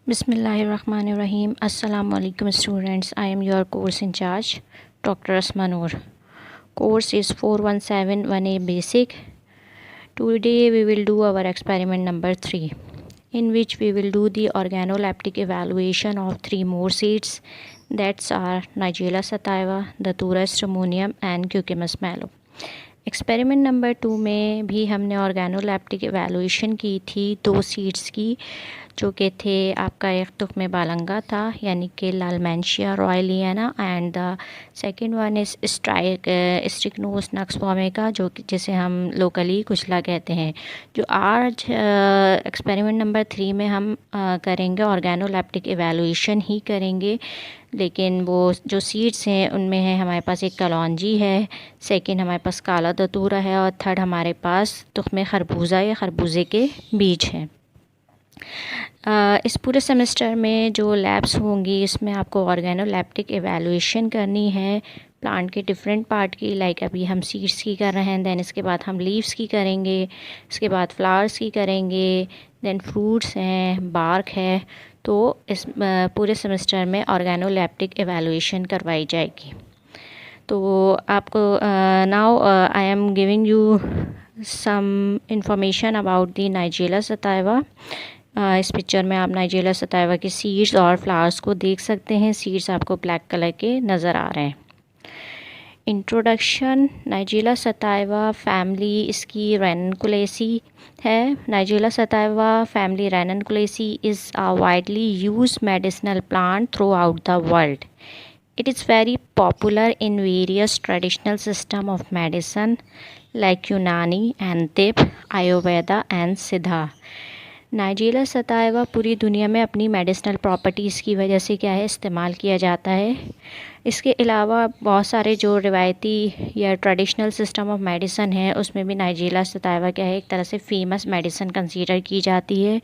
Bismillahirrahmanirrahim. Assalamu alaikum students. I am your course in charge, Dr. Asma Noor. Course is 4171A basic. Today we will do our experiment number 3, in which we will do the organoleptic evaluation of 3 more seeds, that are Nigella sativa, Datura stramonium and Cucumis mallow. Experiment number 2 में भी हमने organoleptic evaluation की थी 2 seeds की, जो कि थे आपका एक तुख्म बालंगा था यानी कि Lallemantia royleana and the second one is Strychnos nux formica, जो जिसे हम लोकली कुचला कहते हैं। जो आज एक्सपेरिमेंट नंबर 3 में हम करेंगे ऑर्गेनोलेप्टिक एवेलुएशन ही करेंगे, लेकिन वो जो सीड्स हैं उनमें है हमारे पास एक कलौंजी है, सेकंड हमारे पास काला दतूरा है और थर्ड हमारे पास तुख्मे खरबूजा या खरबूजे के बीज हैं। इस पूरे सेमेस्टर में जो लैब्स होंगी इसमें आपको ऑर्गेनोलेप्टिक एवेलुएशन करनी है प्लांट के डिफरेंट पार्ट की, लाइक अभी हम सीड्स की कर रहे हैं, दैन इसके बाद हम लीव्स की करेंगे, इसके बाद फ्लावर्स की करेंगे, दैन फ्रूट्स हैं, बार्क है। तो इस पूरे सेमेस्टर में ऑर्गेनोलेप्टिक एवेलुएशन करवाई जाएगी। तो आपको now I am giving you some information about the Nigella sativa. इस पिक्चर में आप नाइजेला सताइवा के सीड्स और फ्लावर्स को देख सकते हैं। सीड्स आपको ब्लैक कलर के नज़र आ रहे हैं। इंट्रोडक्शन, नाइजेला सताइवा फैमिली इसकी रेनकुलेसी है। Nigella sativa family Ranunculaceae is a widely used medicinal plant throughout the world. It is very popular in various traditional system of medicine like Unani and Tib, Ayurveda and Siddha. Nigella sativa पूरी दुनिया में अपनी medicinal properties की वजह से क्या है इस्तेमाल किया जाता है। इसके अलावा बहुत सारे जो रिवायती या ट्रेडिशनल सिस्टम ऑफ मेडिसिन है उसमें भी नाइजेला सताइवा क्या है एक तरह से फेमस मेडिसिन कंसीडर की जाती है।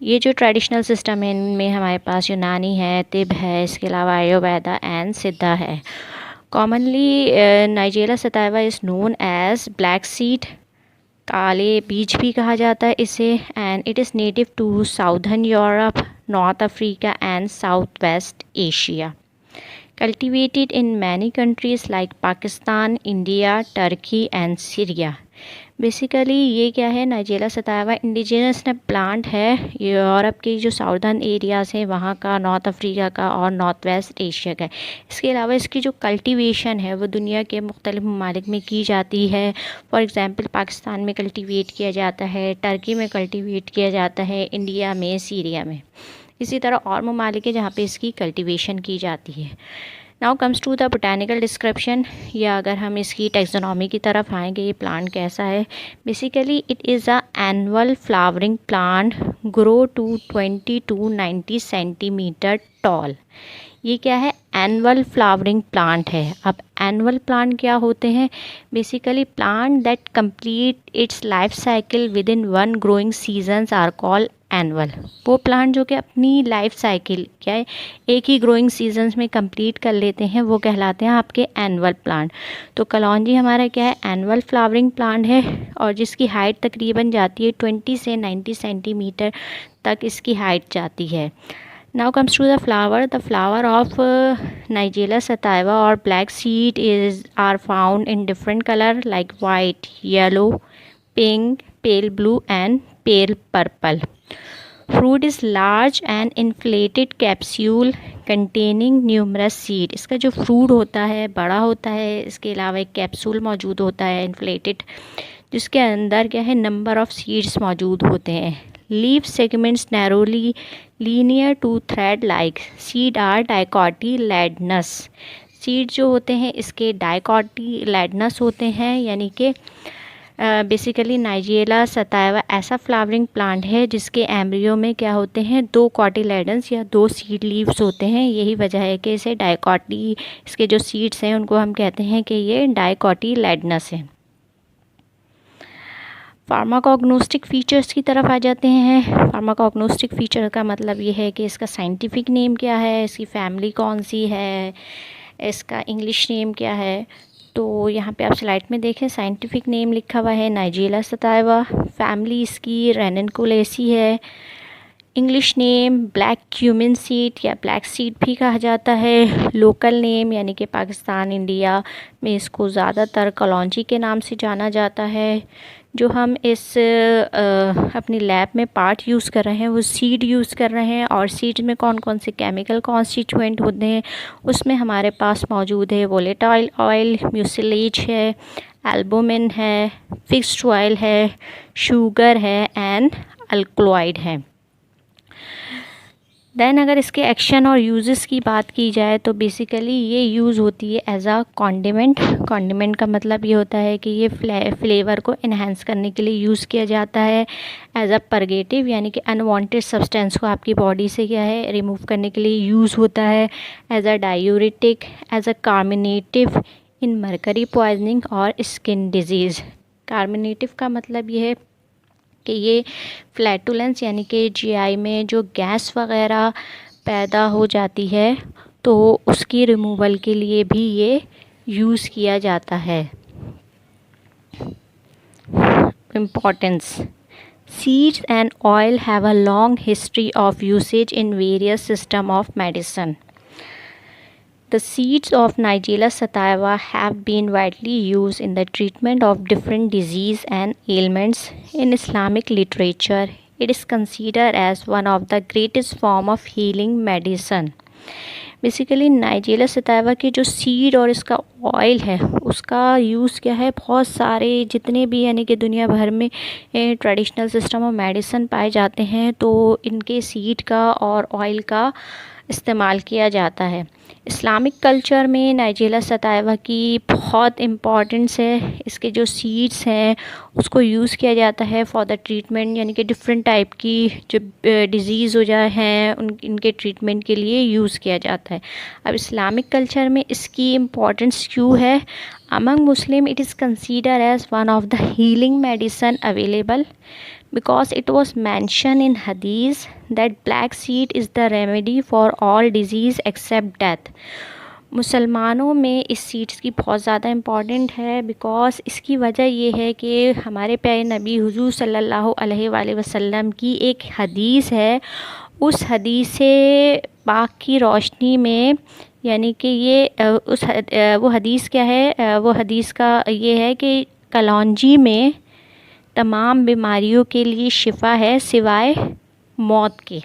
ये जो ट्रेडिशनल सिस्टम है इनमें हमारे पास यूनानी है, तिब है, इसके अलावा आयुर्वेदा एंड सिद्धा है। Commonly Nigella sativa is known as black seed, काले बीज भी कहा जाता है इसे, and it is native to southern Europe, North Africa and south west Asia. Cultivated in many countries like Pakistan, India, Turkey and Syria. Basically ये क्या है, नाइजेला सताइवा इंडिजिनस प्लांट है यूरोप के जो साउदर्न एरियाज़ हैं वहाँ का, नॉर्थ अफ्रीका का और नॉर्थ वेस्ट एशिया का। इसके अलावा इसकी जो कल्टीवेशन है वो दुनिया के मुख्तलिफ ममालिक में की जाती है। फॉर एग्ज़ाम्पल पाकिस्तान में कल्टीवेट किया जाता है, टर्की में कल्टीवेट किया जाता है, इंडिया में, सीरिया में। इसी तरह और ममालिक है जहाँ पे इसकी कल्टीवेशन की जाती है। Now comes to the botanical description, या अगर हम इसकी टेक्सोनॉमी की तरफ आएंगे ये प्लांट कैसा है। Basically it is a annual flowering plant, grow to 20 to 90 centimetre tall. ये क्या है, एनुअल फ्लावरिंग प्लांट है। अब एनुअल प्लांट क्या होते हैं, basically plant that complete its life cycle within 1 growing seasons are called annual. वो plant जो कि अपनी लाइफ साइकिल क्या है एक ही ग्रोइंग सीजन्स में कंप्लीट कर लेते हैं वो कहलाते हैं आपके एनुअल प्लांट। तो कलौंजी हमारा क्या है, एनुअल फ्लावरिंग प्लांट है और जिसकी हाइट तकरीबन जाती है 20 से 90 सेंटीमीटर तक इसकी हाइट जाती है। Now comes to the flower. The flower of Nigella sativa और black seed is are found in different colour like white, yellow, pink, pale blue and pale purple. Fruit is large and inflated capsule containing numerous seed. इसका जो fruit होता है बड़ा होता है, इसके अलावा एक कैप्सूल मौजूद होता है इन्फ्लेटेड, जिसके अंदर क्या है नंबर ऑफ सीड्स मौजूद होते हैं। Leaf segments narrowly linear to thread like, seed are dicotyledonous. Seed जो होते हैं इसके डाइकोटिलेडनस होते हैं, यानी कि बेसिकली नाइजेला सताइवा ऐसा फ्लावरिंग प्लांट है जिसके एम्ब्रियो में क्या होते हैं 2 कॉटिलेडन्स या 2 सीड लीव्स होते हैं। यही वजह है कि इसे डाइकोटी, इसके जो सीड्स हैं उनको हम कहते हैं कि ये डाइकोटिलेडनस है। फार्माकोग्नोस्टिक फ़ीचर्स की तरफ आ जाते हैं। फार्माकोग्नोस्टिक फ़ीचर का मतलब ये है कि इसका साइंटिफिक नेम क्या है, इसकी फैमिली कौन सी है, इसका इंग्लिश नेम क्या है। तो यहाँ पे आप स्लाइड में देखें साइंटिफिक नेम लिखा हुआ है नाइजेला सताइवा, फैमिली इसकी रेनकुलेसी है, English name black cumin seed या ब्लैक सीड भी कहा जाता है। लोकल नेम यानी कि पाकिस्तान इंडिया में इसको ज़्यादातर कलौंजी के नाम से जाना जाता है। जो हम इस अपनी लैब में पार्ट यूज़ कर रहे हैं वो सीड यूज़ कर रहे हैं, और सीड में कौन कौन से केमिकल कॉन्स्टिट्यूएंट होते हैं उसमें हमारे पास मौजूद है वोलेटाइल ऑयल, म्यूसिलेज है, एल्बुमिन है, फिक्स्ड ऑयल है, शुगर है एंड अल्कलॉइड है। देन अगर इसके एक्शन और यूजेस की बात की जाए तो बेसिकली ये यूज़ होती है एज अ कॉन्डिमेंट। कॉन्डिमेंट का मतलब ये होता है कि ये फ्लेवर को इन्हेंस करने के लिए यूज़ किया जाता है। एज अ परगेटिव यानी कि अनवांटेड सब्सटेंस को आपकी बॉडी से क्या है रिमूव करने के लिए यूज़ होता है। As a diuretic, as a carminative in mercury poisoning और स्किन डिजीज़। कार्मिनेटिव का मतलब ये है कि ये फ्लैटुलेंस यानी कि जीआई में जो गैस वगैरह पैदा हो जाती है तो उसकी रिमूवल के लिए भी ये यूज़ किया जाता है। Importance: seeds and oil have a long history of usage in various system of medicine. The seeds of Nigella sativa have been widely used in the treatment of different diseases and ailments. In Islamic literature, it is considered as one of the greatest form of healing medicine. Basically Nigella sativa के जो seed और इसका oil है उसका use क्या है, बहुत सारे जितने भी यानी कि दुनिया भर में ट्रेडिशनल सिस्टम ऑफ मेडिसिन पाए जाते हैं तो इनके सीड का और ऑयल का इस्तेमाल किया जाता है। इस्लामिक कल्चर में नाइजेला सताइवा की बहुत इम्पॉर्टेंस है। इसके जो सीड्स हैं उसको यूज़ किया जाता है फॉर द ट्रीटमेंट, यानी कि डिफरेंट टाइप की जो डिज़ीज़ हो जाए हैं इनके ट्रीटमेंट के लिए यूज़ किया जाता है। अब इस्लामिक कल्चर में इसकी इम्पॉर्टेंस क्यों है? Among Muslim it is consider as one of the healing medicine available because it was mentioned in hadith that black seed is the remedy for all disease except death. मुसलमानों में इस seeds की बहुत ज़्यादा important है because इसकी वजह ये है कि हमारे प्यारे नबी हुजूर सल्लल्लाहु अलैहि वसल्लम की एक हदीस है। उस हदीस से पाक की रोशनी में यानी कि ये वो हदीस क्या है, वो हदीस का ये है कि कलौंजी में तमाम बीमारियों के लिए शिफा है सिवाय मौत के।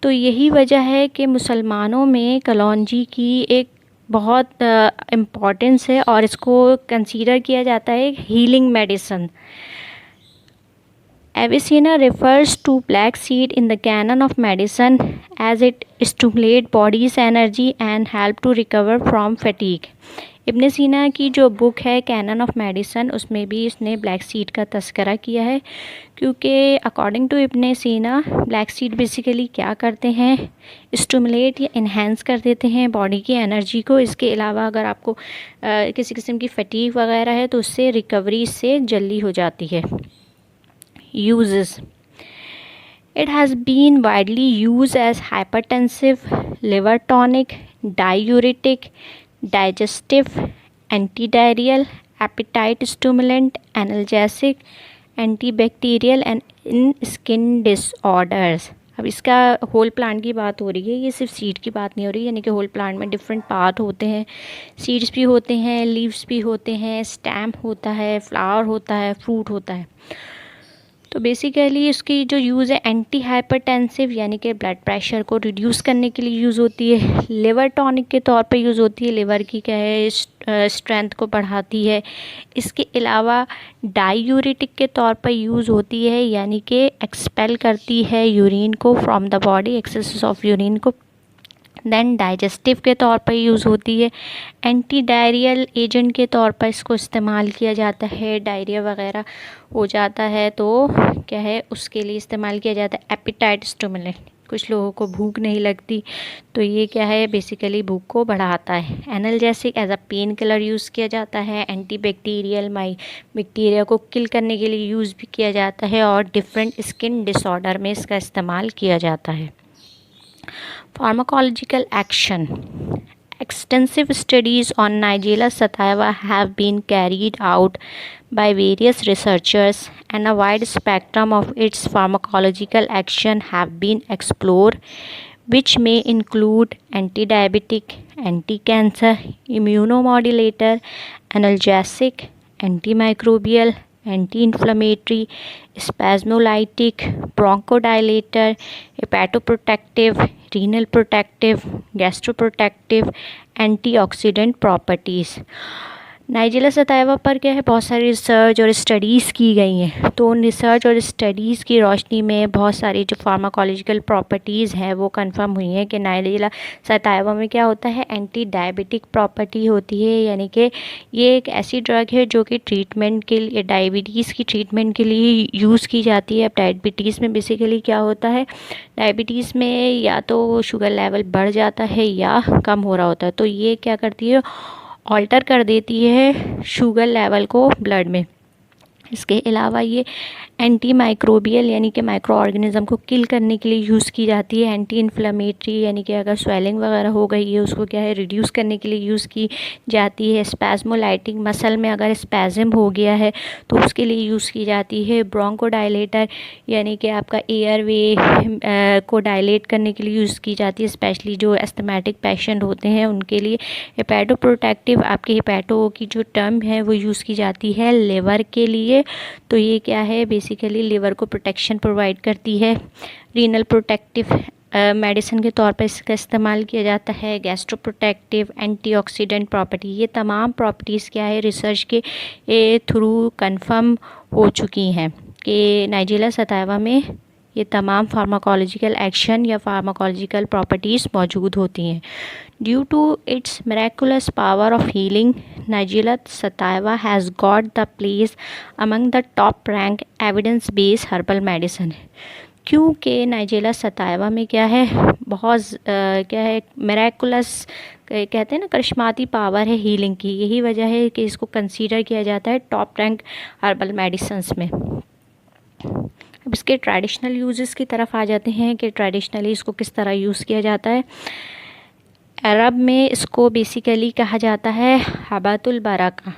तो यही वजह है कि मुसलमानों में कलौंजी की एक बहुत इम्पॉर्टेंस है और इसको कंसीडर किया जाता है healing medicine. Avicenna refers to black seed in the canon of medicine as it stimulates body's energy and help to recover from fatigue. इब्न सीना की जो बुक है कैनन ऑफ मेडिसन उसमें भी इसने ब्लैक सीड का तस्करा किया है, क्योंकि अकॉर्डिंग टू इब्न सीना ब्लैक सीड बेसिकली क्या करते हैं, स्टिमुलेट या इन्हेंस कर देते हैं बॉडी की एनर्जी को। इसके अलावा अगर आपको किसी किस्म की फटीग वगैरह है तो उससे रिकवरी इससे जल्दी हो जाती है। Uses: it has been widely used as hypertensive, liver tonic, diuretic, digestive, antidiarrheal, appetite stimulant, analgesic, antibacterial and in skin disorders. अब इसका होल प्लांट की बात हो रही है, ये सिर्फ सीड की बात नहीं हो रही, यानी कि होल प्लांट में डिफरेंट पार्ट होते हैं, सीड्स भी होते हैं, लीव्स भी होते हैं, स्टेम होता है, फ्लावर होता है, फ्रूट होता है। तो बेसिकली इसकी जो यूज़ है एंटी हाइपरटेंसिव यानी कि ब्लड प्रेशर को रिड्यूस करने के लिए यूज़ होती है, लिवर टॉनिक के तौर पे यूज़ होती है, लिवर की क्या है स्ट्रेंथ को बढ़ाती है। इसके अलावा डायूरेटिक के तौर पर यूज़ होती है, यानी कि एक्सपेल करती है यूरिन को from the body, excess of urine को। देन डाइजेस्टिव के तौर पर यूज़ होती है, एंटी डायरियल एजेंट के तौर पर इसको इस्तेमाल किया जाता है, डायरिया वगैरह हो जाता है तो क्या है उसके लिए इस्तेमाल किया जाता है। एपिटाइट स्टिमुलेंट, कुछ लोगों को भूख नहीं लगती तो ये क्या है बेसिकली भूख को बढ़ाता है। Analgesic as a pain killer use किया जाता है, एंटी बैक्टीरियल बैक्टीरिया को किल करने के लिए यूज़ भी किया जाता है, और डिफरेंट स्किन डिसऑर्डर में इसका इस्तेमाल किया जाता है। Pharmacological action: Extensive studies on Nigella sativa have been carried out by various researchers, and a wide spectrum of its pharmacological action have been explored, which may include anti-diabetic, anti-cancer, immunomodulator, analgesic, antimicrobial, anti-inflammatory, spasmolytic, bronchodilator, hepatoprotective, renal protective, gastroprotective, antioxidant properties. Nigella sativa पर क्या है, बहुत सारी research और studies की गई हैं। तो उन रिसर्च और स्टडीज़ की रोशनी में बहुत सारी जो फार्माकोलॉजिकल प्रॉपर्टीज़ हैं वो कंफर्म हुई हैं कि नाइजेला सताइवा में क्या होता है, एंटी डायबिटिक प्रॉपर्टी होती है। यानी कि ये एक ऐसी ड्रग है जो कि ट्रीटमेंट के लिए, डायबिटीज़ की ट्रीटमेंट के लिए यूज़ की जाती है। अब डायबिटीज़ में बेसिकली क्या होता है, डायबिटीज़ में या तो शुगर लेवल बढ़ जाता है या कम हो रहा होता है, तो ये क्या करती है, ऑल्टर कर देती है शुगर लेवल को ब्लड में। इसके अलावा ये एंटी माइक्रोबियल यानी कि माइक्रो ऑर्गेनिज़म को किल करने के लिए यूज़ की जाती है। एंटी इन्फ्लेमेटरी यानी कि अगर स्वेलिंग वगैरह हो गई है उसको क्या है, रिड्यूस करने के लिए यूज़ की जाती है। स्पैस्मोलाइटिक, मसल में अगर स्पैज़म हो गया है तो उसके लिए यूज़ की जाती है। ब्रोंकोडायलेटर यानी कि आपका एयरवे को डायलेट करने के लिए यूज़ की जाती है, स्पेशली जो एस्थमेटिक पेशेंट होते हैं उनके लिए। हेपेटोप्रोटेक्टिव, आपके हेपेटो की जो टर्म है वो यूज़ की जाती है लिवर के लिए। तो ये क्या है, बेसिकली लिवर को प्रोटेक्शन प्रोवाइड करती है। रीनल प्रोटेक्टिव मेडिसिन के तौर पर इसका इस्तेमाल किया जाता है। गैस्ट्रो प्रोटेक्टिव, एंटीऑक्सीडेंट प्रॉपर्टी, ये तमाम प्रॉपर्टीज़ क्या है, रिसर्च के थ्रू कंफर्म हो चुकी हैं कि नाइजेला सताइवा में ये तमाम फार्माकोलॉजिकल एक्शन या फार्माकोलॉजिकल प्रॉपर्टीज़ मौजूद होती हैं। Due to its miraculous power of healing, Nigella sativa has got the place among the top rank evidence based herbal medicine. क्योंकि नाइजेला सताइवा में क्या है, बहुत क्या है, मिरेकुलस कहते हैं ना, करिश्माती पावर है हीलिंग की। यही वजह है कि इसको कंसीडर किया जाता है टॉप रैंक हर्बल मेडिसिन्स में। अब इसके ट्रेडिशनल यूजेस की तरफ आ जाते हैं कि ट्रेडिशनली इसको किस तरह यूज़ किया जाता है। अरब में इसको बेसिकली कहा जाता है हबातुल बरका,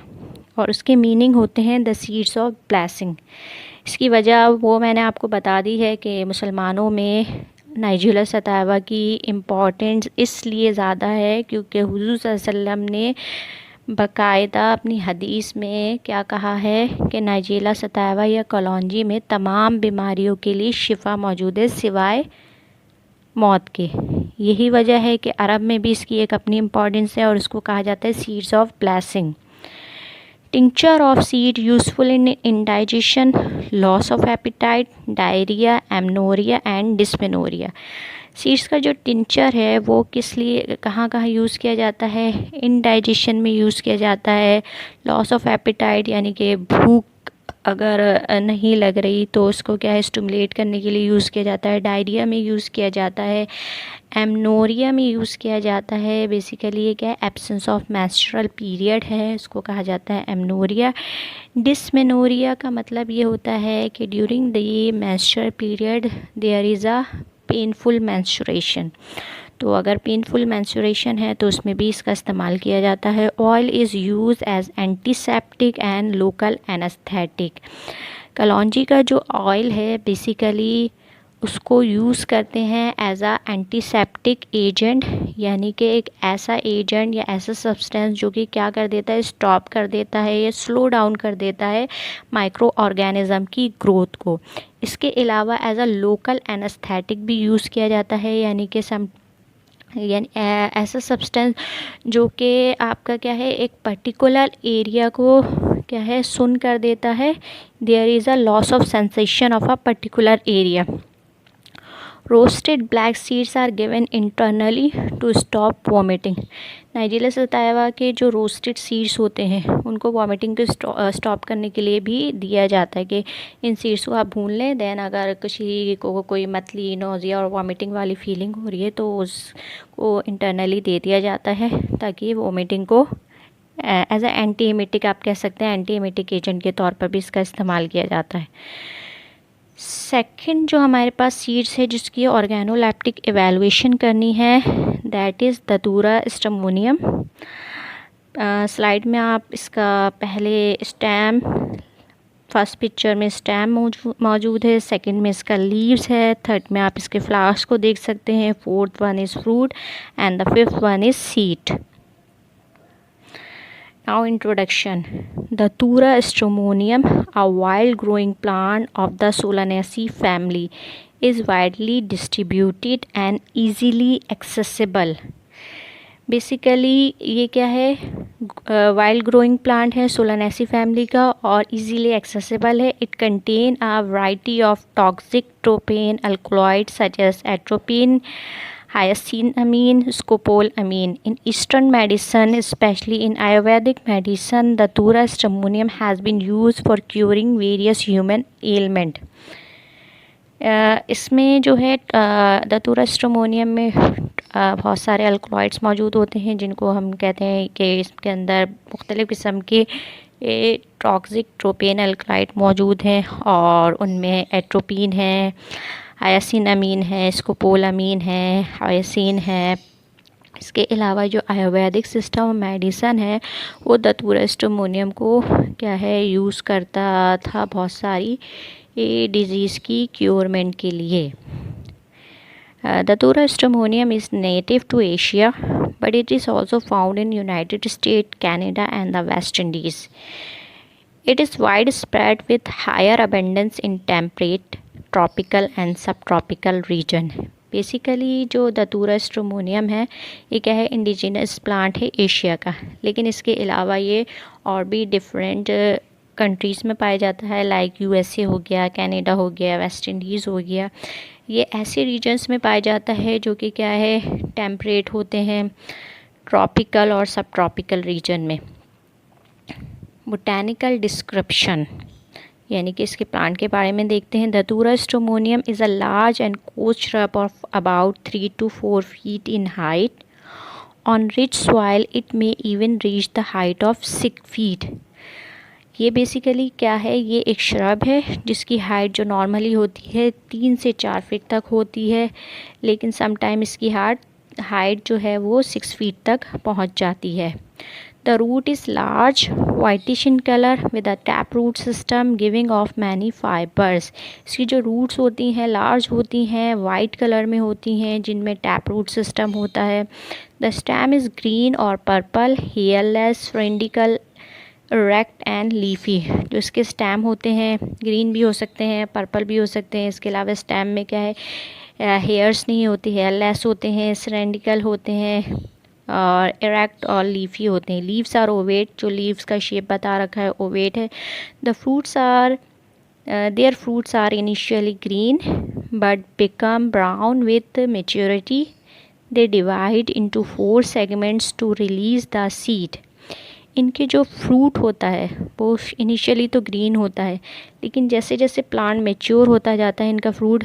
और उसके मीनिंग होते हैं द सीड्स ऑफ ब्लेसिंग। इसकी वजह वो मैंने आपको बता दी है कि मुसलमानों में नाइजेला सताइवा की इम्पोर्टेंस इसलिए ज़्यादा है क्योंकि हुज़ूर सल्लल्लाहु अलैहि वसल्लम ने बाकायदा अपनी हदीस में क्या कहा है कि नाइजेला सताइवा या कलौंजी में तमाम बीमारियों के लिए शिफा मौजूद है सिवाय मौत के। यही वजह है कि अरब में भी इसकी एक अपनी इम्पोर्टेंस है और इसको कहा जाता है seeds of blessing. Tincture of seed useful in indigestion, loss of appetite, diarrhoea, amenorrhoea and dysmenorrhoea. Seeds का जो टिंचर है वो किस लिए, कहाँ कहाँ यूज़ किया जाता है, इंडाइजेशन में यूज़ किया जाता है। लॉस ऑफ एपिटाइट यानी कि भूख अगर नहीं लग रही तो उसको क्या है, स्टिमुलेट करने के लिए यूज़ किया जाता है। डायरिया में यूज़ किया जाता है। एमनोरिया में यूज़ किया जाता है। बेसिकली ये क्या है, एब्सेंस ऑफ मेंस्ट्रुअल पीरियड है, इसको कहा जाता है एमनोरिया। डिस्मेनोरिया का मतलब ये होता है कि during the menstrual period there is a painful menstruation. तो अगर पेनफुल मेंस्ट्रुएशन है तो उसमें भी इसका इस्तेमाल किया जाता है। Oil is use as antiseptic and local anaesthetic. कलौंजी का जो ऑयल है बेसिकली उसको यूज़ करते हैं एज आ एंटीसेप्टिक एजेंट, यानी कि एक ऐसा एजेंट या ऐसा सब्सटेंस जो कि क्या कर देता है, स्टॉप कर देता है या स्लो डाउन कर देता है माइक्रो ऑर्गेनिज़म की ग्रोथ को। इसके अलावा एज अ लोकल एनेस्थेटिक भी यूज़ किया जाता है, यानी कि ऐसा सब्सटेंस जो कि आपका क्या है, एक पर्टिकुलर एरिया को क्या है, सुन कर देता है। There is a loss of sensation of a particular area. Roasted black seeds are given internally to stop vomiting. Nigella sativa के जो रोस्टेड सीड्स होते हैं उनको वॉमिटिंग को स्टॉप करने के लिए भी दिया जाता है कि इन सीड्स को आप भून लें, देन अगर किसी को कोई मतली, नोज़िया और वॉमिटिंग वाली फीलिंग हो रही है तो उसको इंटरनली दे दिया जाता है ताकि वॉमिटिंग को एज ए एंटी एमिटिक, आप कह सकते हैं एंटी एमिटिक एजेंट के तौर पर भी इसका इस्तेमाल किया जाता है। सेकंड जो हमारे पास सीड्स है जिसकी ऑर्गेनोलेप्टिक एवेलुएशन करनी है, दैट इज़ धतूरा स्टमोनियम। स्लाइड में आप इसका पहले स्टेम, फर्स्ट पिक्चर में स्टेम मौजूद है, सेकंड में इसका लीव्स है, थर्ड में आप इसके फ्लावर्स को देख सकते हैं, fourth one is fruit and the fifth one is seed. Now introduction. Datura stramonium, a wild growing plant of the Solanaceae family, is widely distributed and easily accessible. Basically ये क्या है, वाइल्ड ग्रोइंग प्लांट है Solanaceae family का और easily accessible है. It contain a variety of toxic tropane alkaloid such as atropine, hyacinamine, scopolamine. In Eastern medicine, especially in Ayurvedic medicine, Datura stramonium has been used for curing various human ailment. इसमें जो है दतूरा स्ट्रोमोनियम में बहुत सारे alkaloids मौजूद होते हैं जिनको हम कहते हैं कि इसके अंदर मुख्तलिफ़ किस्म के टॉक्सिक ट्रोपेन अल्कलॉइड मौजूद हैं और उनमें एट्रोपिन है, हायासिनामीन है, स्कोपोलामीन है, हायासिन है. इसके अलावा जो आयुर्वेदिक सिस्टम मेडिसन है वो दतूरा स्ट्रोमोनियम को क्या है यूज़ करता था बहुत सारी डिजीज़ की क्योरमेंट के लिए. Datura stramonium is native to Asia, but it is also found in United States, Canada and the West Indies. It is widespread with higher abundance in temperate, tropical and subtropical region. Basically जो दतूरा स्ट्रोमोनियम है ये क्या है, indigenous plant है Asia का, लेकिन इसके अलावा ये और भी डिफरेंट कंट्रीज़ में पाया जाता है, लाइक यूएसए हो गया, कनाडा हो गया, वेस्ट इंडीज़ हो गया. ये ऐसे रीजन्स में पाया जाता है जो कि क्या है टेम्परेट होते हैं, ट्रॉपिकल और सब ट्रॉपिकल रीजन में. बोटैनिकल डिस्क्रिप्शन यानी कि इसके प्लांट के बारे में देखते हैं. Datura stramonium is a large and coarse shrub of about 3 to 4 feet in height. On rich soil it may even reach the height of 6 feet. ये बेसिकली क्या है, ये एक श्रब है जिसकी हाइट जो नॉर्मली होती है 3 से 4 फीट तक होती है, लेकिन समटाइम इसकी हाइट जो है वो 6 फीट तक पहुंच जाती है. The root is large whitish in colour with a tap root system giving off many fibres. इसकी जो रूट्स होती हैं लार्ज होती हैं, वाइट कलर में होती हैं, जिनमें टैप रूट सिस्टम होता है. द स्टेम इज़ ग्रीन और पर्पल, हेयरलेस, फ्रेंडिकल, इरेक्ट एंड लीफी. जो इसके स्टेम होते हैं ग्रीन भी हो सकते हैं, पर्पल भी हो सकते हैं. इसके अलावा स्टेम में क्या है, हेयर्स नहीं होती, हेयरलेस होते हैं, सिलेंड्रिकल होते हैं और इरेक्ट और लीफी होते हैं. लीव्स आर ओवेट, जो लीव्स का शेप बता रखा है ओवेट है. The fruits are their fruits are initially green but become brown with maturity. They divide into 4 segments to release the seed. इनके जो फ्रूट होता है वो इनिशियली तो ग्रीन होता है, लेकिन जैसे जैसे प्लांट मैच्योर होता जाता है इनका फ्रूट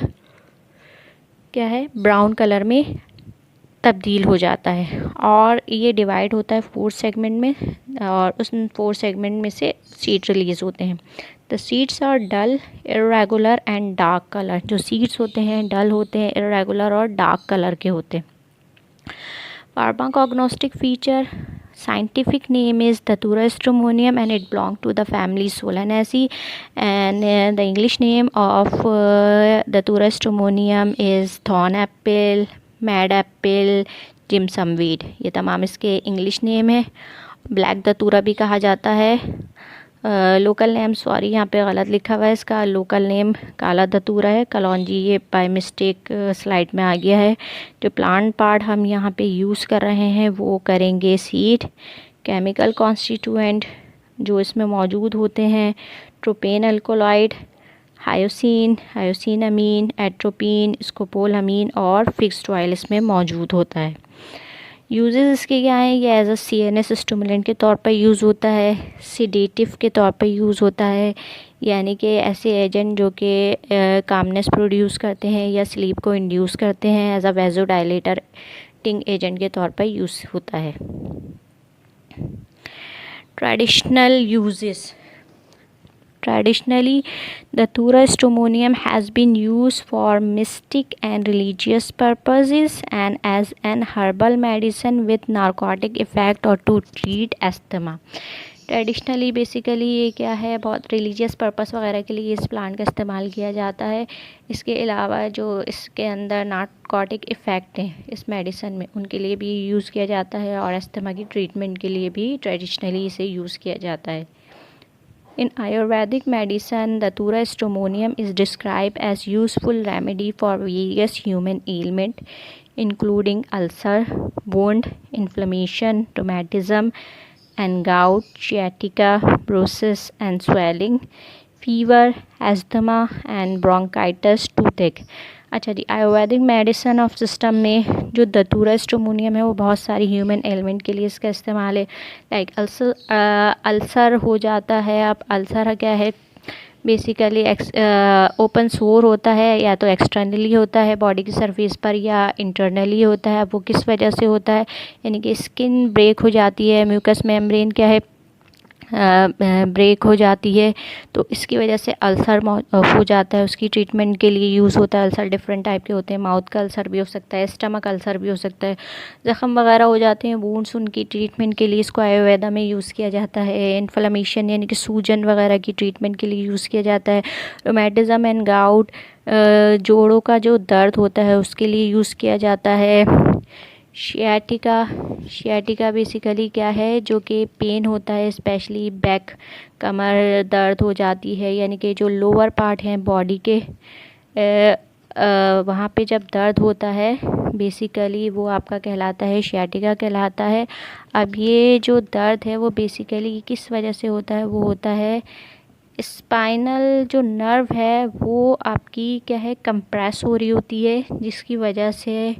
क्या है ब्राउन कलर में तब्दील हो जाता है और ये डिवाइड होता है 4 सेगमेंट में और उस 4 सेगमेंट में से सीड रिलीज़ होते हैं. The seeds are dull, irregular and dark colour. जो सीड्स होते हैं डल होते हैं, इरेगुलर और डार्क कलर के होते हैं. फार्माकोग्नोस्टिक feature, scientific name is Datura stramonium and it belongs to the family Solanaceae, and the English name of Datura stramonium is thorn apple, mad apple, jimson weed. ये तमाम इसके इंग्लिश नेम है. Black दतूरा भी कहा जाता है. लोकल नेम, सॉरी यहाँ पे गलत लिखा हुआ है, इसका लोकल नेम काला धतूरा है, कलौंजी. ये बाय मिस्टेक स्लाइड में आ गया है. जो प्लांट पार्ट हम यहाँ पे यूज़ कर रहे हैं वो करेंगे सीड. केमिकल कॉन्स्टिट्यूएंट जो इसमें मौजूद होते हैं, tropane alkaloid, hyoscine, hyoscyamine, atropine, scopolamine और फिक्स्ड ऑयल इसमें मौजूद होता है. यूजेस इसके क्या हैं, ये एज अ CNS स्टिमुलेंट के तौर पर यूज़ होता है, सिडेटिव के तौर पर यूज़ होता है, यानी कि ऐसे एजेंट जो कि कामनेस प्रोड्यूस करते हैं या स्लीप को इंड्यूस करते हैं, एज अ वैज़ोडाइलेटिंग एजेंट के तौर पर यूज़ होता है. Traditional uses. Traditionally, Datura stramonium has been used for mystic and religious purposes and as an herbal medicine with narcotic effect or to treat asthma. Traditionally basically ये क्या है, बहुत religious purpose वगैरह के लिए इस प्लांट का इस्तेमाल किया जाता है। इसके अलावा जो इसके अंदर नार्कोटिक इफ़ेक्ट हैं इस मेडिसिन में, उनके लिए भी यूज़ किया जाता है और अस्थमा की ट्रीटमेंट के लिए भी ट्रेडिशनली इसे यूज़ किया जाता है। In Ayurvedic medicine, Datura stramonium is described as useful remedy for various human ailments, including ulcer, wound, inflammation, rheumatism, and gout, sciatica, bruises and swelling, fever, asthma and bronchitis, toothache. अच्छा जी, Ayurvedic medicine of system में जो दतूरा स्ट्रोमोनियम है वो बहुत सारी human element के लिए इसका इस्तेमाल है। लाइक अल्सर हो जाता है। अब अल्सर क्या है, बेसिकली ओपन सोर होता है, या तो एक्सटर्नली होता है बॉडी की सरफेस पर या इंटरनली होता है। वो किस वजह से होता है, यानी कि स्किन ब्रेक हो जाती है, म्यूकस मेम्ब्रेन क्या है ब्रेक हो जाती है, तो इसकी वजह से अल्सर हो जाता है। उसकी ट्रीटमेंट के लिए यूज़ होता है। अल्सर डिफरेंट टाइप के होते हैं, माउथ का अल्सर भी हो सकता है, स्टमक अल्सर भी हो सकता है, ज़ख़म वगैरह हो जाते हैं, वुंड्स, उनकी ट्रीटमेंट के लिए इसको आयुर्वेदा में यूज़ किया जाता है। इन्फ्लेमेशन यानी कि सूजन वगैरह की ट्रीटमेंट के लिए यूज़ किया जाता है। रोमेटिज़म एंड गाउट, जोड़ों का जो दर्द होता है उसके लिए यूज़ किया जाता है। शियाटिका बेसिकली क्या है, जो कि पेन होता है, स्पेशली बैक, कमर दर्द हो जाती है, यानी कि जो लोअर पार्ट हैं बॉडी के वहाँ पे जब दर्द होता है बेसिकली वो आपका कहलाता है शियाटिका कहलाता है। अब ये जो दर्द है वो बेसिकली किस वजह से होता है, वो होता है स्पाइनल जो नर्व है वो आपकी क्या है कंप्रेस हो रही होती है, जिसकी वजह से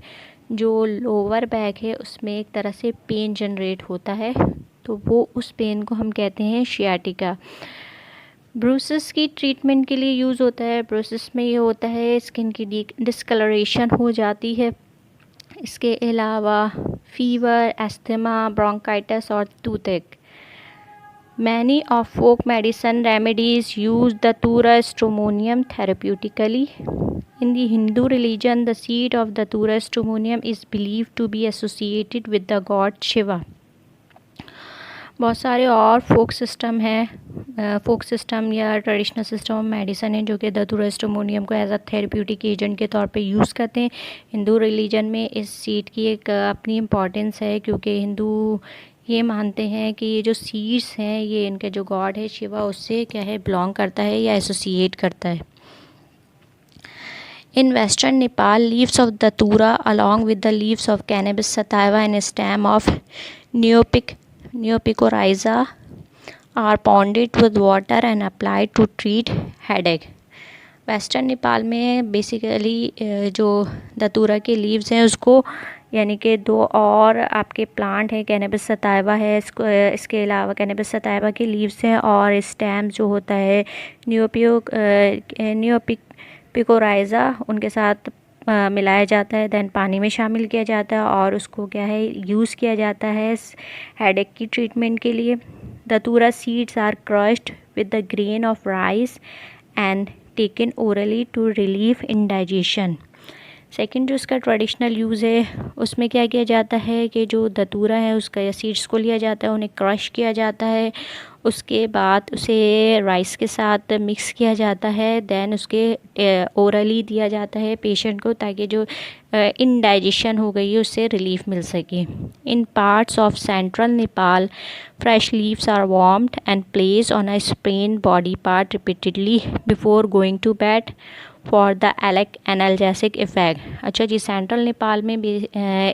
जो लोअर बैक है उसमें एक तरह से पेन जनरेट होता है, तो वो उस पेन को हम कहते हैं शियाटिका। ब्रूसेस की ट्रीटमेंट के लिए यूज़ होता है। ब्रूसेस में ये होता है स्किन की डिस्कलरेशन हो जाती है। इसके अलावा फीवर, एस्थमा, ब्रोंकाइटिस और toothache. Many of folk medicine remedies use Datura stramonium therapeutically. In the Hindu religion, the seed of Datura stramonium is believed to be associated with the god Shiva. बहुत सारे और फोक system या traditional system of medicine है जो कि दतूरा स्ट्रोमोनियम को as a therapeutic agent के तौर पे यूज़ करते हैं। हिंदू रिलीजन में इस सीड की एक अपनी इम्पॉर्टेंस है, क्योंकि हिंदू ये मानते हैं कि ये जो सीड्स हैं ये इनके जो गॉड है शिवा उससे क्या है बिलोंग करता है या एसोसिएट करता है। In western Nepal, leaves of datura along with the leaves of cannabis sativa and stem of Neopicoriza are pounded with water and applied to treat headache. Western Nepal में बेसिकली जो दतूरा के लीव्स हैं उसको, यानी कि दो और आपके प्लांट है, कैनबिस सताइवा है, इसके अलावा कैनबिस सताइवा के लीव्स हैं और स्टेम जो होता है नियोपिकोराइजा उनके साथ मिलाया जाता है, दैन पानी में शामिल किया जाता है और उसको क्या है यूज़ किया जाता है हेडेक की ट्रीटमेंट के लिए। Datura seeds are crushed with the grain of rice and taken orally to relief indigestion. Second जो इसका ट्रेडिशनल यूज़ है उसमें क्या किया जाता है कि जो दतूरा है उसका सीड्स को लिया जाता है, उन्हें क्रश किया जाता है, उसके बाद उसे राइस के साथ मिक्स किया जाता है, दैन उसके ओरली दिया जाता है पेशेंट को, ताकि जो इनडाइजेशन हो गई है उससे रिलीफ मिल सके। In parts of central Nepal fresh leaves are warmed and place on a sprain body part repeatedly before going to bed for the analgesic effect. अच्छा जी, सेंट्रल नेपाल में भी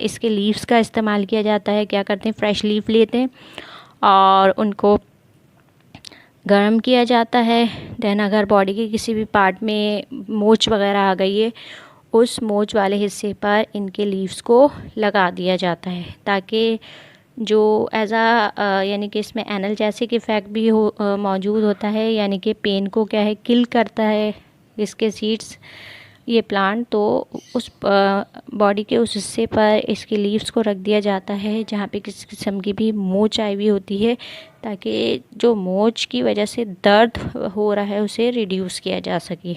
इसके लीव्स का इस्तेमाल किया जाता है। क्या करते हैं, फ्रेश लीफ लेते हैं और उनको गर्म किया जाता है, दैन अगर बॉडी के किसी भी पार्ट में मोच वगैरह आ गई है उस मोच वाले हिस्से पर इनके लीव्स को लगा दिया जाता है, ताकि जो एज यानी कि इसमें एनाल्जेसिक इफ़ेक्ट भी मौजूद होता है, यानी कि पेन को क्या है किल करता है इसके सीड्स। ये प्लांट तो उस बॉडी के उस हिस्से पर इसके लीव्स को रख दिया जाता है जहाँ पे किसी किस्म की भी मोच आई हुई होती है, ताकि जो मोच की वजह से दर्द हो रहा है उसे रिड्यूस किया जा सके।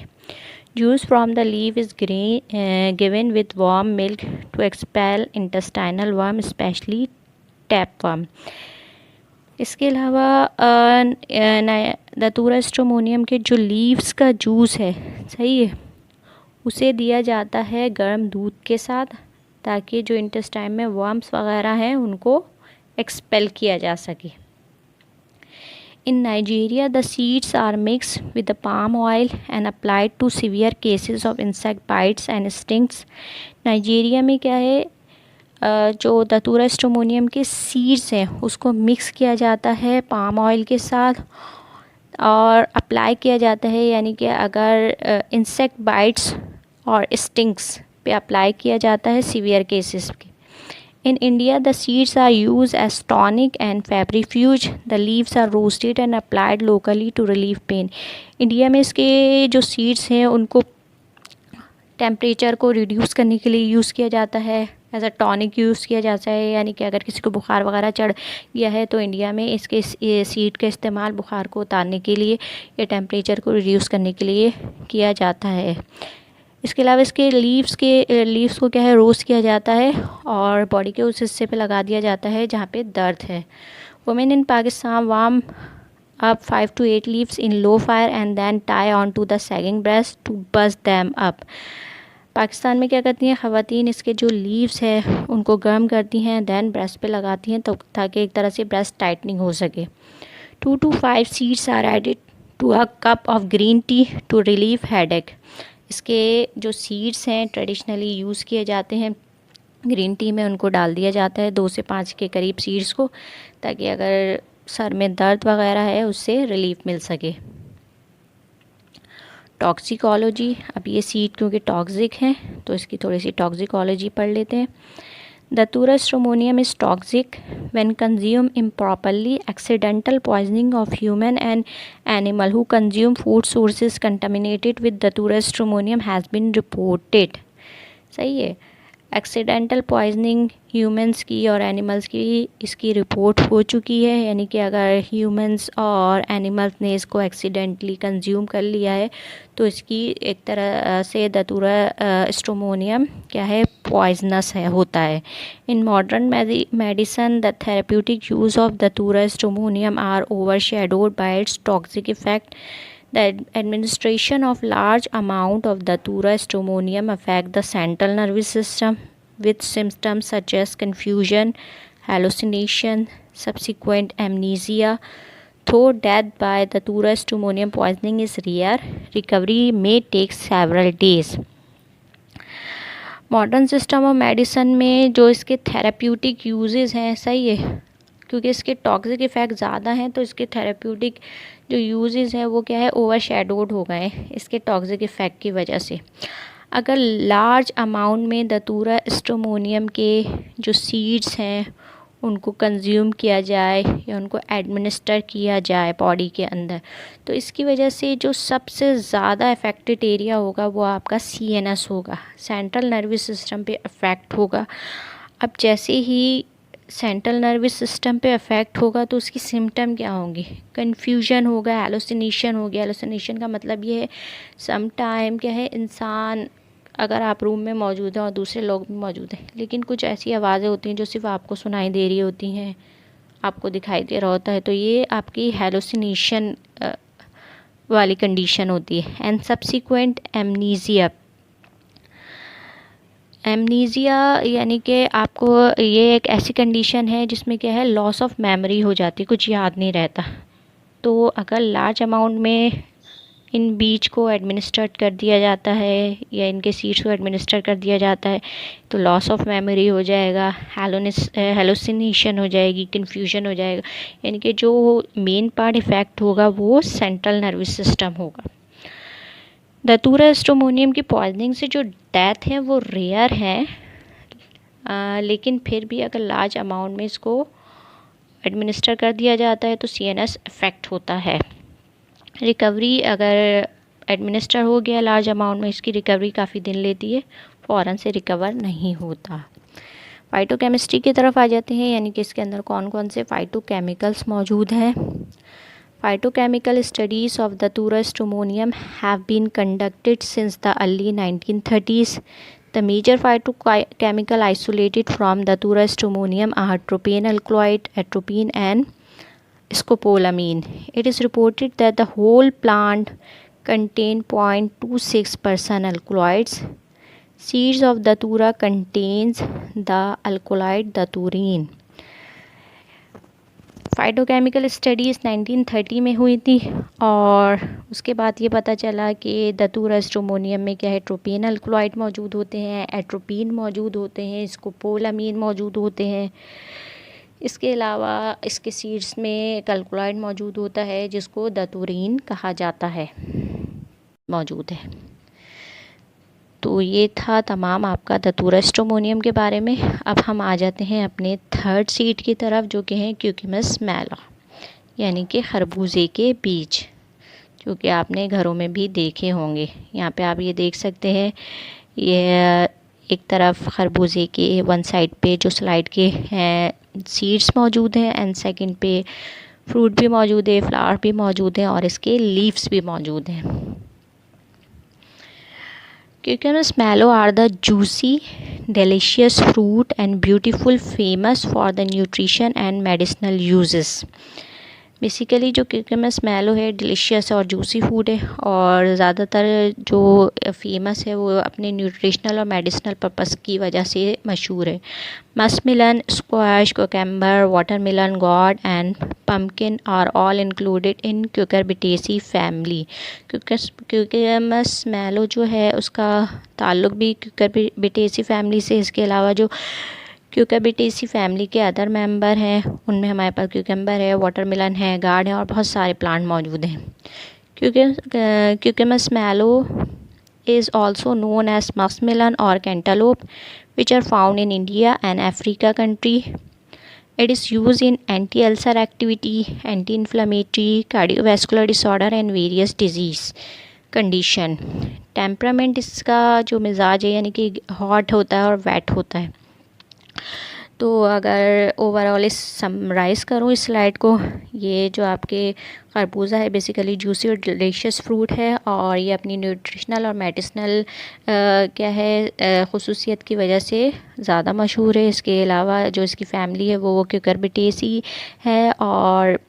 Juice from the leave is given with warm milk to expel intestinal worm, specially tapeworm. इसके अलावा दतूरा स्ट्रोमोनियम के जो लीव्स का जूस है, सही है, उसे दिया जाता है गर्म दूध के साथ, ताकि जो इंटेस्टाइन में वर्म्स वगैरह हैं उनको एक्सपेल किया जा सके। In Nigeria, the seeds are mixed with the palm oil and applied to severe cases of insect bites and stings. Nigeria में क्या है, जो दतूरा स्ट्रोमोनियम के सीड्स हैं उसको मिक्स किया जाता है पाम ऑयल के साथ और अप्लाई किया जाता है, यानी कि अगर इंसेक्ट बाइट्स और स्टिंग्स पे अप्लाई किया जाता है सीवियर केसेस के। In India, the seeds are used as tonic and febrifuge. The leaves are roasted and applied locally to relieve pain. India में इसके जो सीड्स हैं उनको टेम्परेचर को रिड्यूस करने के लिए यूज़ किया जाता है, एज अ टॉनिक यूज़ किया जाता है, यानी कि अगर किसी को बुखार वगैरह चढ़ गया है तो इंडिया में इसके सीड का इस्तेमाल बुखार को उतारने के लिए या टेम्परेचर को रिड्यूस करने के लिए किया जाता है। इसके अलावा इसके लीव्स को क्या है, रोस्ट किया जाता है और बॉडी के उस हिस्से पे लगा दिया जाता है जहाँ पे दर्द है। Women in Pakistan warm up 5 to 8 leaves in low fire and then tie onto the sagging breast to buzz them up. Pakistan में क्या करती हैं ख़वातीन, इसके जो लीव्स है उनको गर्म करती हैं, दैन ब्रेस्ट पे लगाती हैं तो ताकि एक तरह से ब्रेस्ट टाइटनिंग हो सके। 2 to 5 seeds are added to a cup of green tea to relieve headache. इसके जो सीड्स हैं ट्रेडिशनली यूज़ किए जाते हैं ग्रीन टी में, उनको डाल दिया जाता है 2 से 5 के करीब सीड्स को, ताकि अगर सर में दर्द वगैरह है उससे रिलीफ मिल सके। टॉक्सिकोलॉजी, अब ये सीड क्योंकि टॉक्सिक हैं तो इसकी थोड़ी सी टॉक्सिकोलॉजी पढ़ लेते हैं। Datura stramonium is toxic when consumed improperly. Accidental poisoning of human and animal who consume food sources contaminated with Datura stramonium has been reported. सही है, एक्सीडेंटल पॉइजनिंग ह्यूमंस की और एनिमल्स की इसकी रिपोर्ट हो चुकी है, यानी कि अगर ह्यूमंस और एनिमल्स ने इसको एक्सीडेंटली कंज्यूम कर लिया है तो इसकी एक तरह से दतूरा स्ट्रोमोनियम क्या है, पॉइजनस है होता है। In modern medicine the therapeutic use of datura stramonium are overshadowed by its toxic effect. The administration of large amount of Datura stramonium affect the central nervous system with symptoms such as confusion, hallucination, subsequent amnesia. Though death by Datura stramonium poisoning is rare, recovery may take several days. Modern system of medicine में जो इसके therapeutic uses हैं, सही है, क्योंकि इसके toxic effect ज़्यादा हैं तो इसके थेरेप्यूटिक जो यूजेस हैं वो क्या है, ओवर शेडोड हो गए इसके टॉक्सिक इफ़ेक्ट की वजह से। अगर लार्ज अमाउंट में दतूरा स्ट्रोमोनियम के जो सीड्स हैं उनको कंज्यूम किया जाए या उनको एडमिनिस्टर किया जाए बॉडी के अंदर, तो इसकी वजह से जो सबसे ज़्यादा अफेक्टेड एरिया होगा वो आपका CNS होगा, सेंट्रल नर्वस सिस्टम पे अफेक्ट होगा। अब जैसे ही सेंट्रल नर्वस सिस्टम पे अफेक्ट होगा तो उसकी सिम्टम क्या होंगी, कन्फ्यूजन होगा, हेलुसिनेशन हो गया। हेलुसिनेशन का मतलब ये है सम टाइम क्या है, इंसान अगर आप रूम में मौजूद हैं और दूसरे लोग भी मौजूद हैं लेकिन कुछ ऐसी आवाज़ें होती हैं जो सिर्फ आपको सुनाई दे रही होती हैं, आपको दिखाई दे रहा होता है, तो ये आपकी हेलुसिनेशन वाली कंडीशन होती है। एंड सब्सिक्वेंट एमनीजिया, एमनीजिया यानी कि आपको ये एक ऐसी कंडीशन है जिसमें क्या है, लॉस ऑफ मेमोरी हो जाती है, कुछ याद नहीं रहता। तो अगर लार्ज अमाउंट में इन बीज को एडमिनिस्ट्रेट कर दिया जाता है या इनके सीड्स को एडमिनिस्टर कर दिया जाता है तो लॉस ऑफ मेमोरी हो जाएगा, हेलुसिनेशन हो जाएगी, कन्फ्यूजन हो जाएगा, यानी कि जो मेन पार्ट इफ़ेक्ट होगा वो सेंट्रल नर्वस सिस्टम होगा। दतूरा स्ट्रोमोनियम की पॉइजनिंग से जो डेथ है वो रेयर है, लेकिन फिर भी अगर लार्ज अमाउंट में इसको एडमिनिस्टर कर दिया जाता है तो CNS अफेक्ट होता है। रिकवरी अगर एडमिनिस्टर हो गया लार्ज अमाउंट में, इसकी रिकवरी काफ़ी दिन लेती है, फ़ौरन से रिकवर नहीं होता। फाइटोकेमिस्ट्री की तरफ आ जाते हैं, यानी कि इसके अंदर कौन कौन से फाइटोकेमिकल्स मौजूद हैं। Phytochemical studies of Datura stramonium have been conducted since the early 1930s. The major phytochemical isolated from Datura stramonium are tropane alkaloid, atropine, and scopolamine. It is reported that the whole plant contain 0.26% alkaloids. Seeds of Datura contains the alkaloid daturine. Phytochemical studies 1930 में हुई थी और उसके बाद ये पता चला कि दतूरा स्ट्रोमोनियम में क्या है, ट्रोपेन अल्कलॉइड मौजूद होते हैं, एट्रोपिन मौजूद होते हैं, स्कोपोलामीन मौजूद होते हैं। इसके अलावा इसके सीड्स में एक अल्कलॉइड मौजूद होता है जिसको दतूरीन कहा जाता है, मौजूद है। तो ये था तमाम आपका दतूरा स्ट्रोमोनियम के बारे में। अब हम आ जाते हैं अपने थर्ड सीड की तरफ, जो कि हैं क्यूकिमस मैला, यानी कि खरबूजे के बीज, जो कि आपने घरों में भी देखे होंगे। यहाँ पे आप ये देख सकते हैं, ये एक तरफ खरबूजे के वन साइड पे जो स्लाइड के हैं सीड्स मौजूद हैं, एंड सेकंड पे फ्रूट भी मौजूद है, फ्लावर भी मौजूद है और इसके लीव्स भी मौजूद हैं। Cucumis mallow are the juicy, delicious fruit and beautiful, famous for the nutrition and medicinal uses. Basically जो क्यूकमस मैलो है डिलीशियस और जूसी फूड है और ज़्यादातर जो फेमस है वो अपने न्यूट्रिशनल और मेडिसिनल पर्पस की वजह से मशहूर है। Muskmelon, squash, cucumber, watermelon, gourd and pumpkin are all included in Cucurbitaceae family. Cucumis melo जो है उसका ताल्लुक़ भी क्यूकरबिटेसी फैमिली से, इसके अलावा जो क्यूकरबिटेसी फैमिली के अदर मेंबर हैं उनमें हमारे पास क्यूकम्बर है, वाटरमेलन है, गार्ड है और बहुत सारे प्लांट मौजूद हैं। क्यूकमस मैलो is also known as muskmelon or cantaloupe, which are found in India and Africa country. It is used in anti-ulcer activity, anti-inflammatory, cardiovascular disorder and various disease condition. Temperament इसका जो मिजाज है यानी कि हॉट होता है और वेट होता है। तो अगर ओवरऑल इस समराइज़ करूँ इस स्लाइड को, ये जो आपके खरबूजा है बेसिकली जूसी और डिलीशियस फ्रूट है और ये अपनी न्यूट्रिशनल और मेडिसिनल क्या है ख़ुसूसियत की वजह से ज़्यादा मशहूर है। इसके अलावा जो इसकी फैमिली है वो क्यूकरबिटेसी है और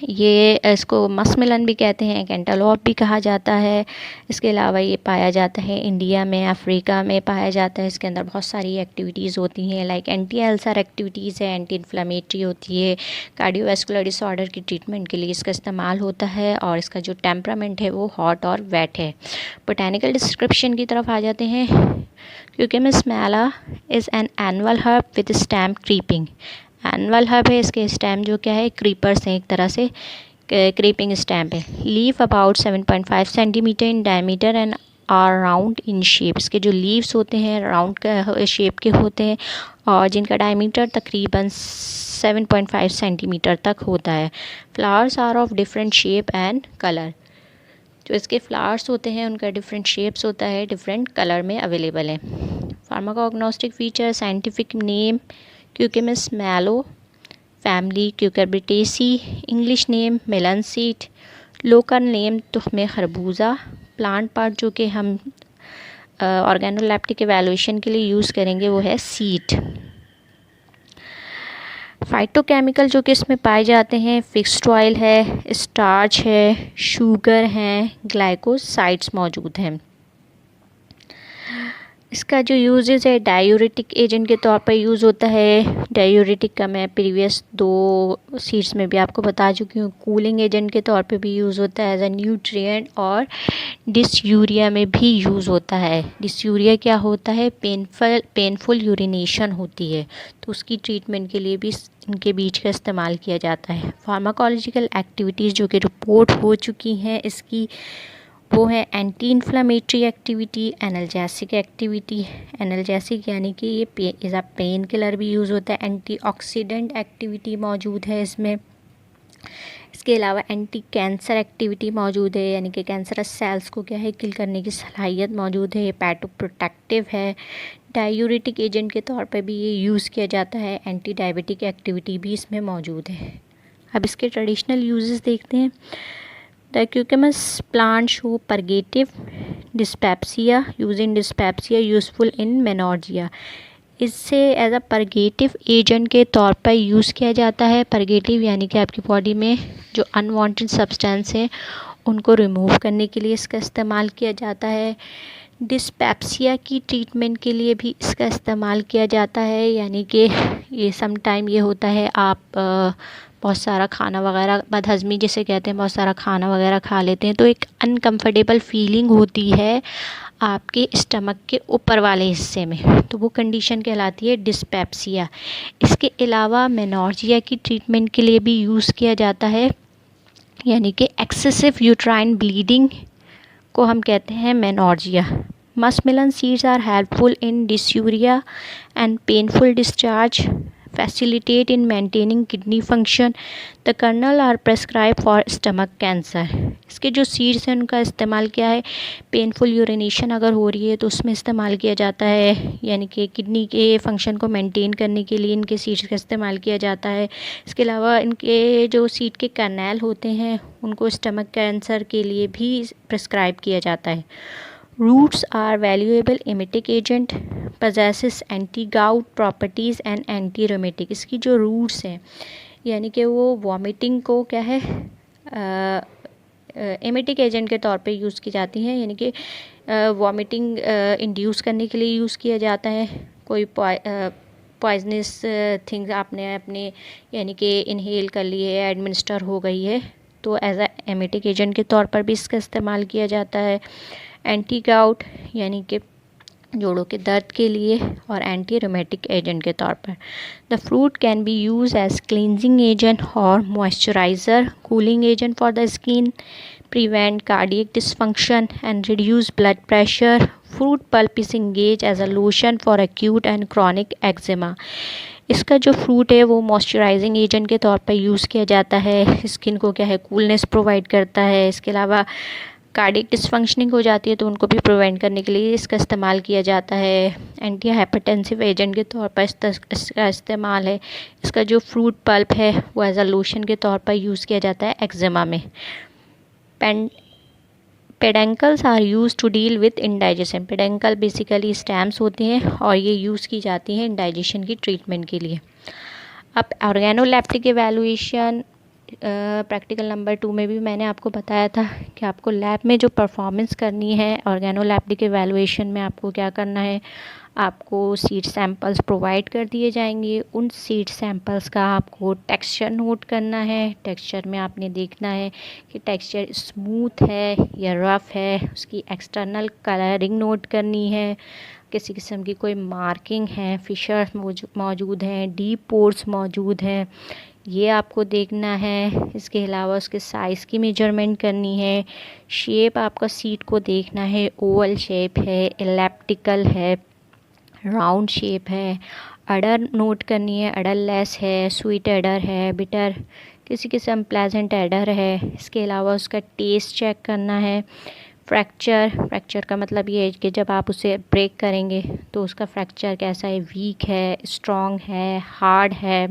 ये इसको मस्कमेलन भी कहते हैं, कैंटालॉप भी कहा जाता है। इसके अलावा ये पाया जाता है इंडिया में, अफ्रीका में पाया जाता है। इसके अंदर बहुत सारी एक्टिविटीज़ होती हैं, लाइक एंटी अल्सर एक्टिविटीज़ है, एंटी इन्फ्लेमेटरी होती है, कार्डियोवैस्कुलर डिसऑर्डर की ट्रीटमेंट के लिए इसका इस्तेमाल होता है और इसका जो टेम्परामेंट है वो हॉट और वेट है। बोटैनिकल डिस्क्रिप्शन की तरफ आ जाते हैं। क्यूकमस मैला is an annual herb with stem creeping. Annual herb है, इसके स्टेम जो क्या है क्रीपर्स हैं, एक तरह से क्रीपिंग स्टेम है। Leaf about 7.5 centimetre in diameter and are round in shape. इसके जो लीव्स होते हैं राउंड शेप के होते हैं और जिनका डायमीटर तकरीबन 7.5 सेंटीमीटर तक होता है। Flowers are of different shape and colour. जो इसके फ्लावर्स होते हैं उनका डिफरेंट शेप्स होता है, डिफरेंट कलर में अवेलेबल है। Pharmacognostic feature, scientific name Cucumis melo, family Cucurbitaceae, English name melon seed, local name तुख्मे खरबूजा, प्लांट पार्ट जो कि हम ऑर्गेनोलेप्टिक एवेल्यूएशन के लिए यूज़ करेंगे वो है सीड। फाइटोकेमिकल जो कि इसमें पाए जाते हैं, फिक्स्ड ऑयल है, स्टार्च है, शुगर हैं, ग्लाइकोसाइड्स मौजूद हैं। इसका जो यूजेस है डायूरेटिक एजेंट के तौर पर यूज़ होता है। डायूरेटिक का मैं प्रीवियस 2 सीड्स में भी आपको बता चुकी हूँ। कूलिंग एजेंट के तौर पे भी यूज़ होता है एज अ न्यूट्रिएंट और डिसयूरिया में भी यूज़ होता है। डिसयूरिया क्या होता है, पेनफुल यूरिनेशन होती है, तो उसकी ट्रीटमेंट के लिए भी इनके बीज का इस्तेमाल किया जाता है। फार्माकोलॉजिकल एक्टिविटीज़ जो कि रिपोर्ट हो चुकी हैं इसकी वो है anti inflammatory activity, analgesic activity. Analgesic यानी कि ये एज अ पेन किलर भी यूज़ होता है। एंटीऑक्सीडेंट एक्टिविटी मौजूद है इसमें। इसके अलावा एंटी कैंसर एक्टिविटी मौजूद है, यानी कि कैंसरस सेल्स को क्या है किल करने की सलाहियत मौजूद है। हेपेटोप्रोटेक्टिव है, डायूरेटिक एजेंट के तौर पर भी ये यूज़ किया जाता है। एंटी डायबिटिक एक्टिविटी भी इसमें मौजूद है। अब इसके ट्रेडिशनल यूजेस देखते हैं। The Cucumis plant show purgative dyspepsia, use in dyspepsia, useful in menorrhagia. इससे एज अ परगेटिव एजेंट के तौर पर यूज़ किया जाता है। परगेटिव यानी कि आपकी बॉडी में जो अनवांटेड सब्सटेंस हैं उनको रिमूव करने के लिए इसका इस्तेमाल किया जाता है। डिस्पेप्सिया की ट्रीटमेंट के लिए भी इसका इस्तेमाल किया जाता है, यानी कि ये सम टाइम ये होता है आप बहुत सारा खाना वगैरह, बदहज़मी जिसे कहते हैं, बहुत सारा खाना वगैरह खा लेते हैं तो एक अनकंफर्टेबल फीलिंग होती है आपके स्टमक के ऊपर वाले हिस्से में, तो वो कंडीशन कहलाती है डिस्पेप्सिया। इसके अलावा मेनोर्जिया की ट्रीटमेंट के लिए भी यूज़ किया जाता है, यानी कि एक्सेसिव यूट्राइन ब्लीडिंग को हम कहते हैं menorrhagia. Muskmelon seeds are helpful in dysuria and painful discharge, facilitate in maintaining kidney function. The kernel are prescribed for stomach cancer. इसके जो सीड्स हैं उनका इस्तेमाल क्या है, पेनफुल यूरिनेशन अगर हो रही है तो उसमें इस्तेमाल किया जाता है, यानी कि किडनी के फंक्शन को मेंटेन करने के लिए इनके सीड्स का इस्तेमाल किया जाता है। इसके अलावा इनके जो सीड के कर्नेल होते हैं उनको स्टमक कैंसर के लिए भी प्रिस्क्राइब किया जाता है। Roots are valuable emetic agent, possesses anti-gout properties and anti-rheumatic। इसकी जो रूट्स हैं यानी कि वो वॉमिटिंग को क्या है एमेटिक एजेंट के तौर पे यूज़ की जाती हैं, यानी कि वॉमिटिंग इंड्यूस करने के लिए यूज़ किया जाता है। कोई पॉइजनस थिंग्स आपने अपने यानी कि इनहेल कर लिए है, एडमिनिस्टर हो गई है, तो एज अ एमेटिक एजेंट के तौर पर भी इसका इस्तेमाल किया जाता है। एंटी गाउट यानी कि जोड़ों के दर्द के लिए, और एंटी रोमेटिक एजेंट के तौर पर। The fruit can be use as cleansing agent और moisturiser, cooling agent for the skin, prevent cardiac dysfunction and reduce blood pressure. Fruit pulp is engage as a lotion for acute and chronic eczema. इसका जो fruit है वो moisturising agent के तौर पर use किया जाता है, स्किन को क्या है कूलनेस प्रोवाइड करता है। इसके अलावा कार्डिक डिसफंक्शनिंग हो जाती है तो उनको भी प्रिवेंट करने के लिए इसका इस्तेमाल किया जाता है। एंटी हाइपरटेंसिव एजेंट के तौर पर इसका इस्तेमाल है। इसका जो फ्रूट पल्प है वो एज अ लोशन के तौर पर यूज़ किया जाता है एक्जिमा में। Peduncles are use to deal with indigestion. Peduncle basically stems होते हैं और ये यूज़ की जाती हैं इंडाइजेशन की ट्रीटमेंट के लिए। अब ऑर्गेनोलेप्टिक एवेलुएशन प्रैक्टिकल नंबर 2 में भी मैंने आपको बताया था कि आपको लैब में जो परफॉर्मेंस करनी है ऑर्गेनोलेप्टिक एवेलुएशन में आपको क्या करना है, आपको सीड सैंपल्स प्रोवाइड कर दिए जाएंगे। उन सीड सैंपल्स का आपको टेक्सचर नोट करना है। टेक्सचर में आपने देखना है कि टेक्सचर स्मूथ है या रफ़ है, उसकी एक्सटर्नल कलरिंग नोट करनी है, किसी किस्म की कोई मार्किंग है, फिशर्स मौजूद हैं, डीप पोर्स मौजूद हैं, ये आपको देखना है। इसके अलावा उसके साइज़ की मेजरमेंट करनी है। शेप आपका सीड को देखना है, ओवल शेप है, एलिप्टिकल है, राउंड शेप है। अडर नोट करनी है, अडरलेस है, स्वीट एडर है, बिटर किसी किस्म प्लेजेंट एडर है। इसके अलावा उसका टेस्ट चेक करना है। फ्रैक्चर का मतलब ये है कि जब आप उसे ब्रेक करेंगे तो उसका फ्रैक्चर कैसा है, वीक है, स्ट्रॉन्ग है, हार्ड है,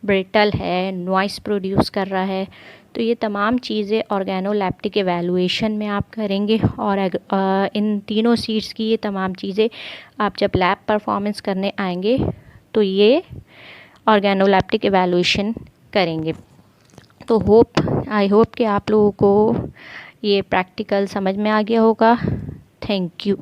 ब्रिटल है, नॉइस प्रोड्यूस कर रहा है। तो ये तमाम चीज़ें ऑर्गेनोलेप्टिक एवेलुएशन में आप करेंगे और इन तीनों सीड्स की ये तमाम चीज़ें आप जब लैब परफॉर्मेंस करने आएंगे तो ये ऑर्गेनोलेप्टिक एवेलुएशन करेंगे। तो आई होप कि आप लोगों को ये प्रैक्टिकल समझ में आ गया होगा। Thank you.